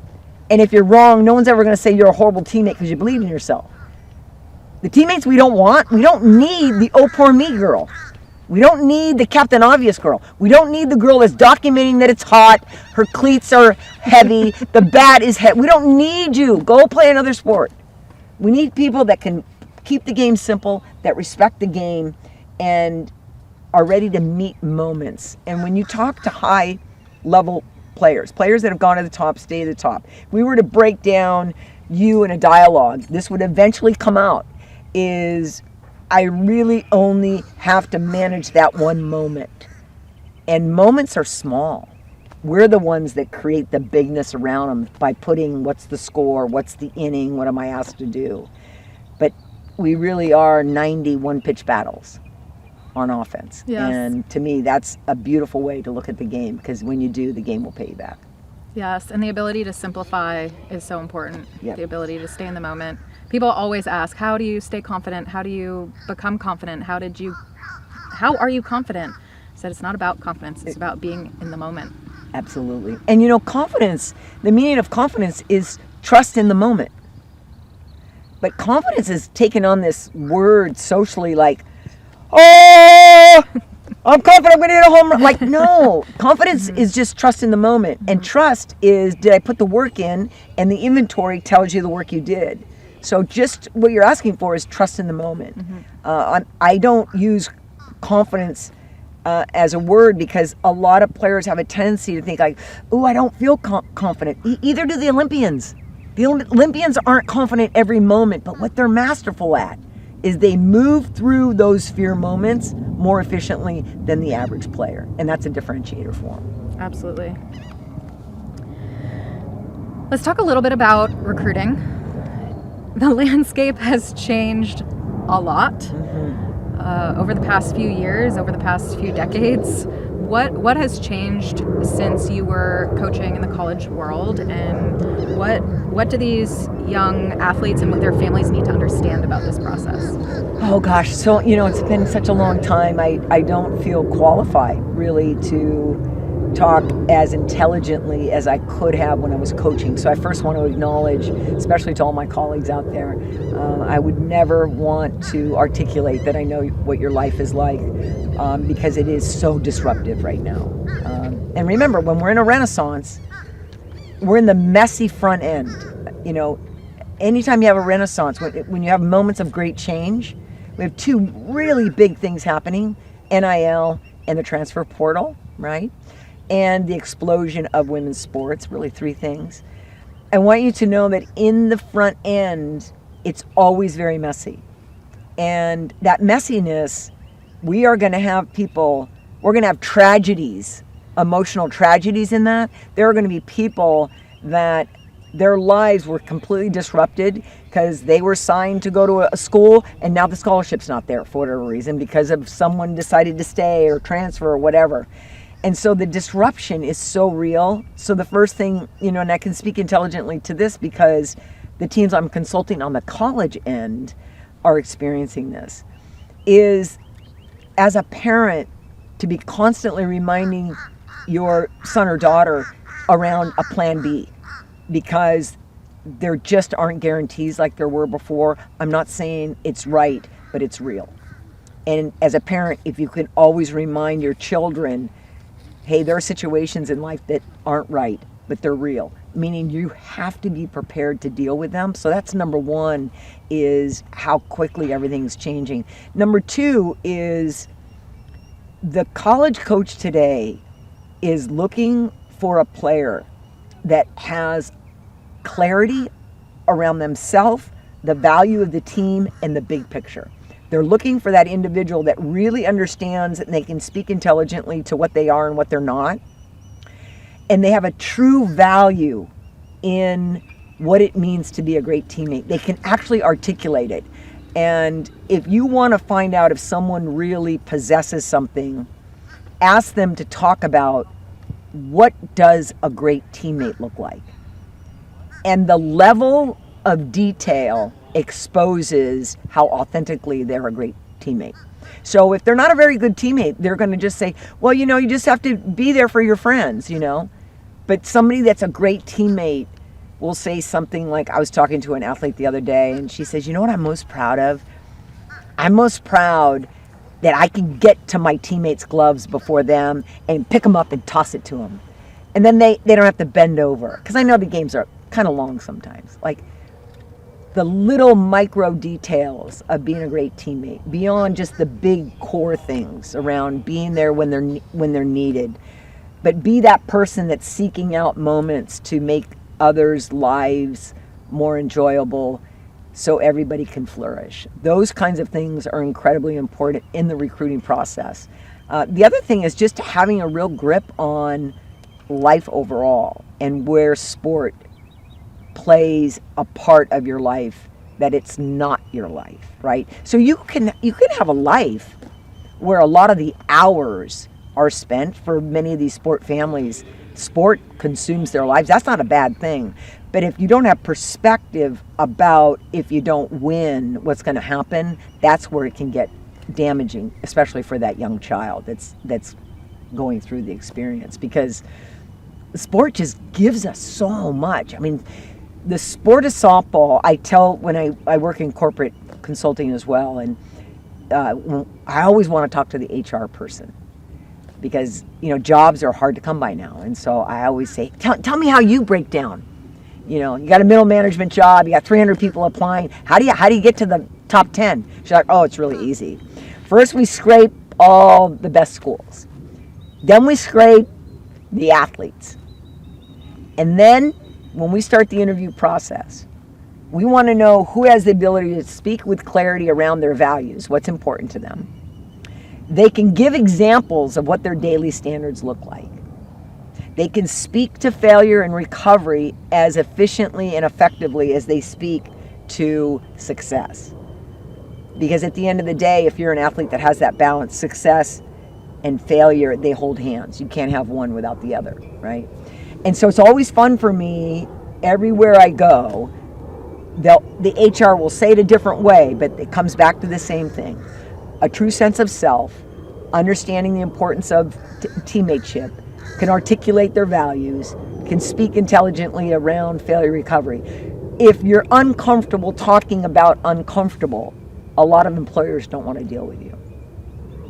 And if you're wrong, no one's ever going to say you're a horrible teammate because you believe in yourself. The teammates we don't need the oh poor me girl. We don't need the Captain Obvious girl. We don't need the girl that's documenting that it's hot, her cleats are heavy, the bat is heavy. We don't need you. Go play another sport. We need people that can keep the game simple, that respect the game, and are ready to meet moments. And when you talk to high-level players that have gone to the top, stay at the top, if we were to break down you in a dialogue, this would eventually come out, is I really only have to manage that one moment. And moments are small. We're the ones that create the bigness around them by putting what's the score, what's the inning, what am I asked to do. But we really are 91 pitch battles on offense. Yes. And to me, that's a beautiful way to look at the game, because when you do, the game will pay you back. Yes, and the ability to simplify is so important. Yep. The ability to stay in the moment. People always ask, how do you stay confident? How do you become confident? How are you confident? I said it's not about confidence, it's about being in the moment. Absolutely. And confidence, the meaning of confidence is trust in the moment. But confidence is taken on this word socially like, oh, I'm confident I'm going to hit a home run. Like, no, confidence is just trust in the moment. And trust is, did I put the work in? And the inventory tells you the work you did. So just what you're asking for is trust in the moment. I don't use confidence as a word because a lot of players have a tendency to think like, oh, I don't feel confident. Either do the Olympians. The Olympians aren't confident every moment, but what they're masterful at is they move through those fear moments more efficiently than the average player. And that's a differentiator for them. Absolutely. Let's talk a little bit about recruiting. The landscape has changed a lot over the past few years, over the past few decades. What has changed since you were coaching in the college world, and what do these young athletes and what their families need to understand about this process? Oh gosh, so it's been such a long time. I don't feel qualified really to talk as intelligently as I could have when I was coaching. So I first want to acknowledge, especially to all my colleagues out there, I would never want to articulate that I know what your life is like because it is so disruptive right now. And remember, when we're in a renaissance, we're in the messy front end. Anytime you have a renaissance, when you have moments of great change, we have two really big things happening, NIL and the transfer portal, right? And the explosion of women's sports, really three things. I want you to know that in the front end, it's always very messy. And that messiness, we are going to have people, we're going to have tragedies, emotional tragedies in that. There are going to be people that their lives were completely disrupted because they were signed to go to a school and now the scholarship's not there for whatever reason because of someone decided to stay or transfer or whatever. And so the disruption is so real. So the first thing, and I can speak intelligently to this because the teams I'm consulting on the college end are experiencing this, is as a parent to be constantly reminding your son or daughter around a plan B, because there just aren't guarantees like there were before. I'm not saying it's right, but it's real. And as a parent, if you can always remind your children, hey, there are situations in life that aren't right, but they're real, meaning you have to be prepared to deal with them. So that's number one, is how quickly everything's changing. Number two is the college coach today is looking for a player that has clarity around themselves, the value of the team, and the big picture. They're looking for that individual that really understands and they can speak intelligently to what they are and what they're not. And they have a true value in what it means to be a great teammate. They can actually articulate it. And if you want to find out if someone really possesses something, ask them to talk about what does a great teammate look like. And the level of detail exposes how authentically they're a great teammate. So if they're not a very good teammate, they're going to just say, well, you just have to be there for your friends, But somebody that's a great teammate will say something like, I was talking to an athlete the other day, and she says, you know what I'm most proud of? I'm most proud that I can get to my teammates' gloves before them and pick them up and toss it to them. And then they don't have to bend over. Because I know the games are kind of long sometimes. Like, the little micro details of being a great teammate, beyond just the big core things around being there when they're needed, but be that person that's seeking out moments to make others' lives more enjoyable so everybody can flourish. Those kinds of things are incredibly important in the recruiting process. The other thing is just having a real grip on life overall and where sport plays a part of your life that it's not your life, right? So you can have a life where a lot of the hours are spent for many of these sport families sport consumes their lives. That's not a bad thing. But if you don't have perspective about if you don't win, what's going to happen, that's where it can get damaging, especially for that young child that's going through the experience. Because sport just gives us so much. I mean, the sport of softball, I tell when I work in corporate consulting as well, and I always want to talk to the HR person. Because, jobs are hard to come by now. And so I always say, tell me how you break down. You got a middle management job, you got 300 people applying. How do you get to the top 10? She's like, oh, it's really easy. First, we scrape all the best schools. Then we scrape the athletes. And then when we start the interview process, we want to know who has the ability to speak with clarity around their values, what's important to them. They can give examples of what their daily standards look like. They can speak to failure and recovery as efficiently and effectively as they speak to success. Because at the end of the day, if you're an athlete that has that balance, success and failure, they hold hands. You can't have one without the other, right? And so it's always fun for me, everywhere I go, the HR will say it a different way, but it comes back to the same thing. A true sense of self, understanding the importance of teammateship, can articulate their values, can speak intelligently around failure recovery. If you're uncomfortable talking about uncomfortable, a lot of employers don't want to deal with you.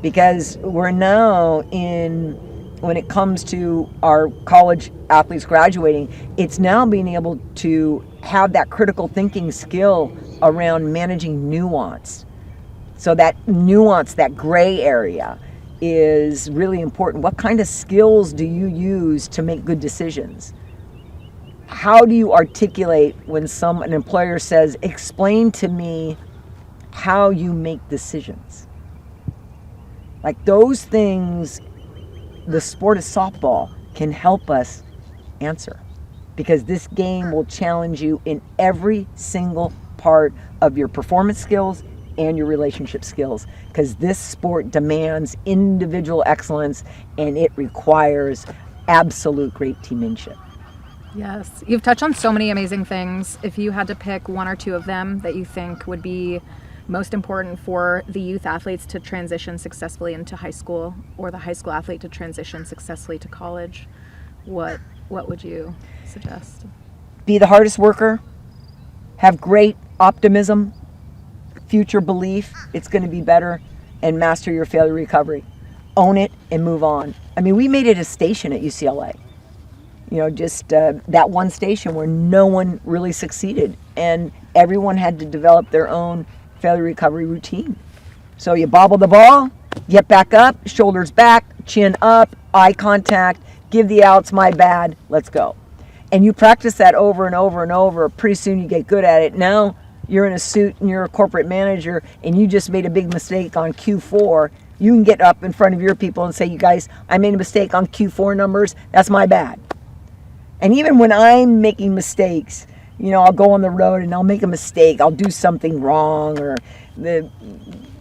Because we're now when it comes to our college athletes graduating, it's now being able to have that critical thinking skill around managing nuance. So that nuance, that gray area, is really important. What kind of skills do you use to make good decisions? How do you articulate when an employer says, explain to me how you make decisions? Like those things, the sport of softball can help us answer, because this game will challenge you in every single part of your performance skills and your relationship skills, because this sport demands individual excellence and it requires absolute great teammanship. Yes, you've touched on so many amazing things. If you had to pick one or two of them that you think would be most important for the youth athletes to transition successfully into high school, or the high school athlete to transition successfully to college, what would you suggest? Be the hardest worker, have great optimism, future belief it's going to be better, and master your failure recovery. Own it and move on. I mean, we made it a station at UCLA. Just that one station where no one really succeeded, and everyone had to develop their own failure recovery routine. So you bobble the ball, get back up, shoulders back, chin up, eye contact, give the outs, my bad, let's go. And you practice that over and over and over. Pretty soon you get good at it. Now you're in a suit and you're a corporate manager and you just made a big mistake on Q4. You can get up in front of your people and say, you guys, I made a mistake on Q4 numbers. That's my bad. And even when I'm making mistakes, I'll go on the road and I'll make a mistake. I'll do something wrong, or the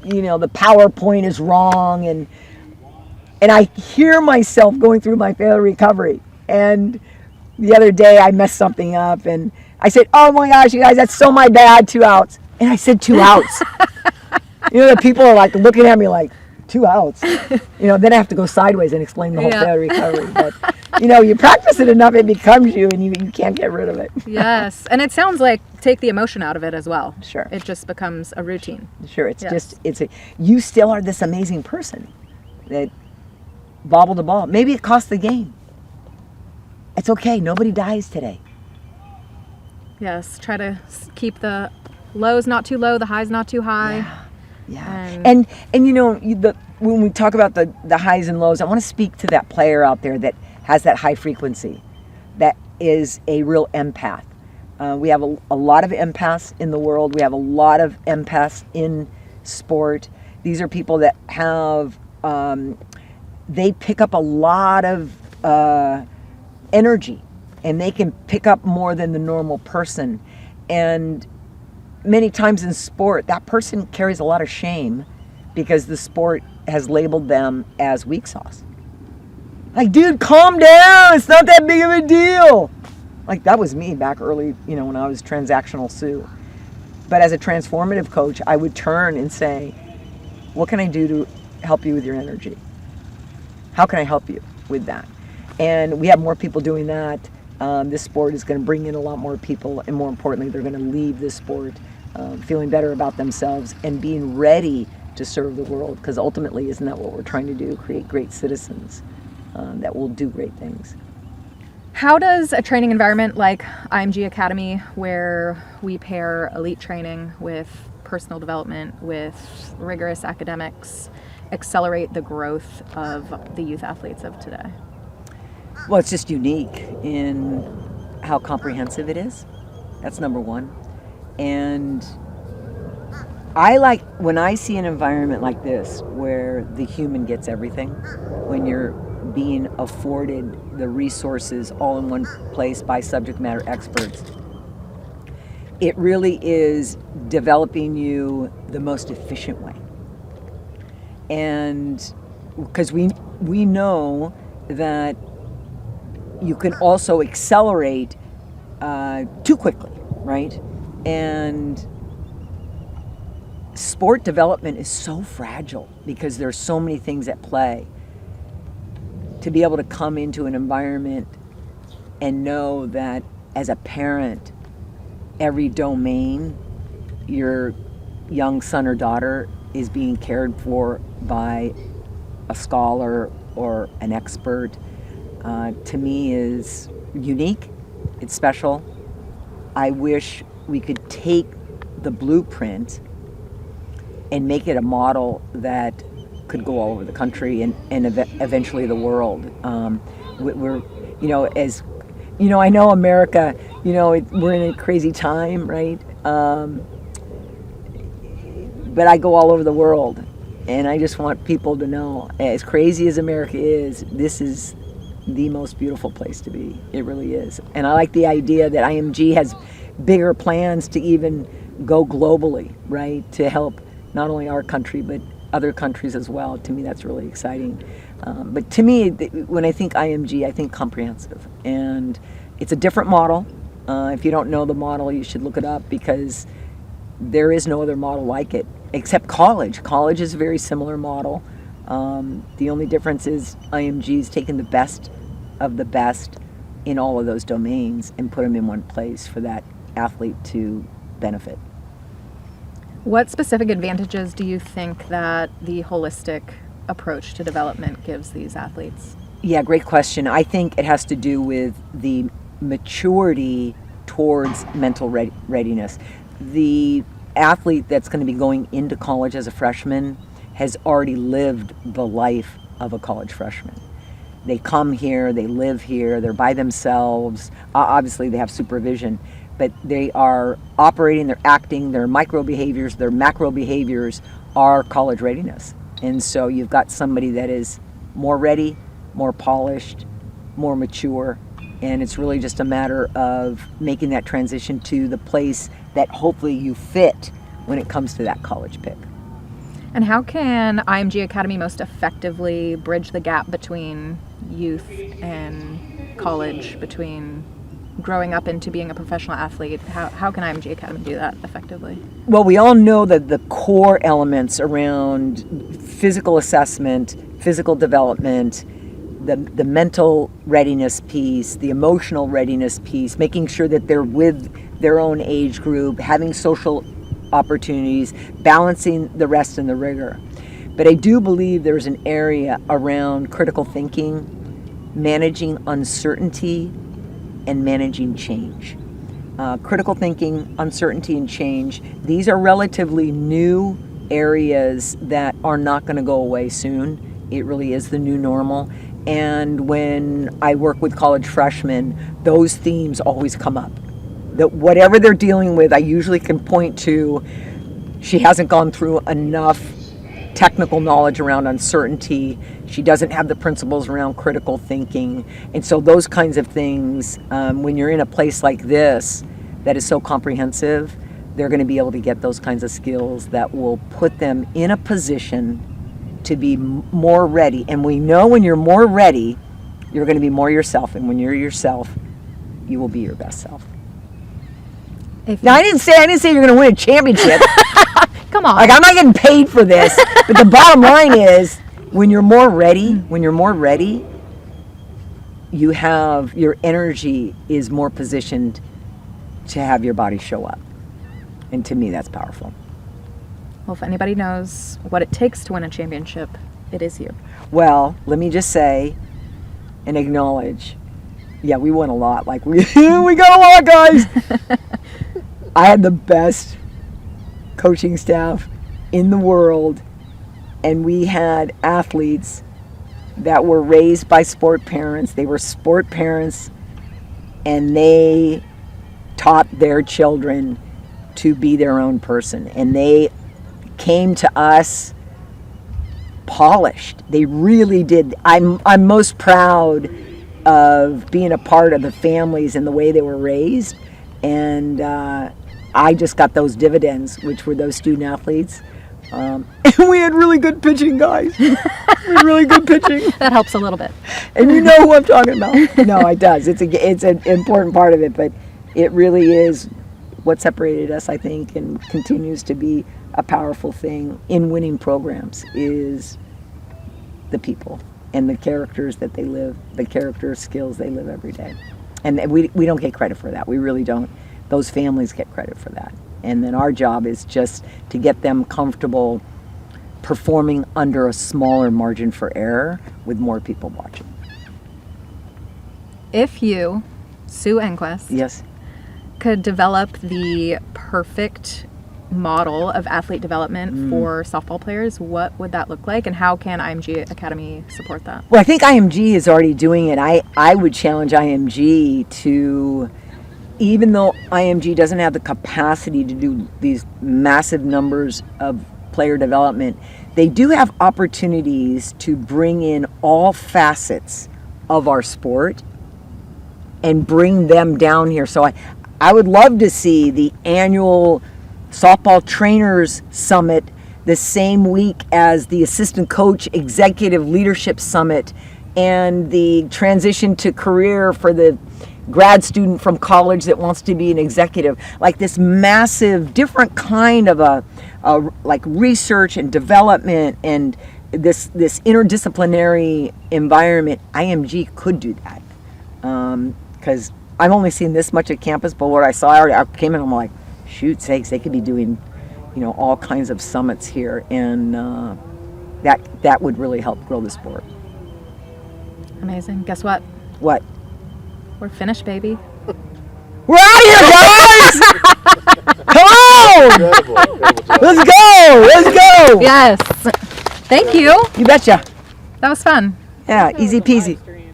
PowerPoint is wrong, and I hear myself going through my failure recovery. And the other day I messed something up and I said, oh my gosh, you guys, that's so my bad, 2 outs. And I said 2 outs. The people are like looking at me like, 2 outs. Then I have to go sideways and explain the whole failure recovery. But you practice it enough, it becomes you, and you can't get rid of it. Yes, and it sounds like take the emotion out of it as well. Sure. It just becomes a routine. Sure, you still are this amazing person that bobbled the ball. Maybe it cost the game. It's okay, nobody dies today. Yes, try to keep the lows not too low, the highs not too high. Yeah. And when we talk about the highs and lows, I want to speak to that player out there that has that high frequency, that is a real empath. We have a lot of empaths in the world. We have a lot of empaths in sport. These are people that have, they pick up a lot of energy, and they can pick up more than the normal person. And many times in sport, that person carries a lot of shame because the sport has labeled them as weak sauce. Like, dude, calm down. It's not that big of a deal. Like, that was me back early, when I was transactional Sue. But as a transformative coach, I would turn and say, what can I do to help you with your energy? How can I help you with that? And we have more people doing that. This sport is going to bring in a lot more people, and more importantly, they're going to leave this sport feeling better about themselves and being ready to serve the world, because ultimately, isn't that what we're trying to do? Create great citizens that will do great things. How does a training environment like IMG Academy, where we pair elite training with personal development, with rigorous academics, accelerate the growth of the youth athletes of today? Well, it's just unique in how comprehensive it is. That's number one. And I like when I see an environment like this where the human gets everything, when you're being afforded the resources all in one place by subject matter experts. It really is developing you the most efficient way. And because we know that you can also accelerate too quickly, right? And sport development is so fragile because there's so many things at play. To be able to come into an environment and know that as a parent, every domain your young son or daughter is being cared for by a scholar or an expert, to me is unique. It's special. I wish we could take the blueprint and make it a model that could go all over the country and eventually the world. We're, I know America, we're in a crazy time, right? But I go all over the world, and I just want people to know, as crazy as America is, this is the most beautiful place to be. It really is. And I like the idea that IMG has bigger plans to even go globally, right? To help not only our country, but other countries as well. To me, that's really exciting. But to me, when I think IMG, I think comprehensive. And it's a different model. If you don't know the model, you should look it up, because there is no other model like it, except college. College is a very similar model. The only difference is IMG's taken the best of the best in all of those domains and put them in one place for that athlete to benefit. What specific advantages do you think that the holistic approach to development gives these athletes? Yeah, great question. I think it has to do with the maturity towards mental readiness. The athlete that's going to be going into college as a freshman has already lived the life of a college freshman. They come here, they live here, they're by themselves. Obviously, they have supervision, but they are operating, they're acting, their micro behaviors, their macro behaviors are college readiness. And so you've got somebody that is more ready, more polished, more mature, and it's really just a matter of making that transition to the place that hopefully you fit when it comes to that college pick. And how can IMG Academy most effectively bridge the gap between youth and college, between growing up into being a professional athlete? How can IMG Academy do that effectively? Well, we all know that the core elements around physical assessment, physical development, the mental readiness piece, the emotional readiness piece, making sure that they're with their own age group, having social opportunities, balancing the rest and the rigor. But I do believe there's an area around critical thinking, managing uncertainty, and managing change. Critical thinking, uncertainty, and change, these are relatively new areas that are not going to go away soon. It really is the new normal. And when I work with college freshmen, those themes always come up. That whatever they're dealing with, I usually can point to, she hasn't gone through enough technical knowledge around uncertainty. She doesn't have the principles around critical thinking. And so those kinds of things, when you're in a place like this that is so comprehensive, they're going to be able to get those kinds of skills that will put them in a position to be more ready. And we know when you're more ready, You're going to be more yourself, and when you're yourself, you will be your best self. Now, I didn't say you're going to win a championship. Come on. Like, I'm not getting paid for this. But the bottom line is, when you're more ready, you have your energy is more positioned to have your body show up. And to me, that's powerful. Well, if anybody knows what it takes to win a championship, it is you. Well, let me just say and acknowledge, yeah, we won a lot. Like, we got a lot, guys. I had the best coaching staff in the world, and we had athletes that were raised by sport parents. They were sport parents, and they taught their children to be their own person, and they came to us polished. They really did. I'm most proud of being a part of the families and the way they were raised, and I just got those dividends, which were those student athletes. And we had really good pitching, guys. We had really good pitching. That helps a little bit. And you know who I'm talking about. No, it does. It's an important part of it, but it really is what separated us, I think, and continues to be a powerful thing in winning programs is the people and the characters that they live, the character skills they live every day. And we don't get credit for that. We really don't. Those families get credit for that. And then our job is just to get them comfortable performing under a smaller margin for error with more people watching. If you, Sue Enquist, Yes. could develop the perfect model of athlete development for softball players, what would that look like, and how can IMG Academy support that? Well, I think IMG is already doing it. I would challenge IMG to, even though IMG doesn't have the capacity to do these massive numbers of player development, they do have opportunities to bring in all facets of our sport and bring them down here. So I would love to see the annual softball trainers summit the same week as the assistant coach executive leadership summit and the transition to career for the grad student from college that wants to be an executive. Like this massive different kind of a like research and development and this interdisciplinary environment. IMG could do that because I've only seen this much at campus, but what I saw, I came in and I'm like, shoot sakes, they could be doing, all kinds of summits here, and that would really help grow the sport. Amazing. Guess what? What? We're finished, baby. We're out of here, guys! Come on! Let's go! Yes. Thank you. You betcha. That was fun. Yeah, easy peasy.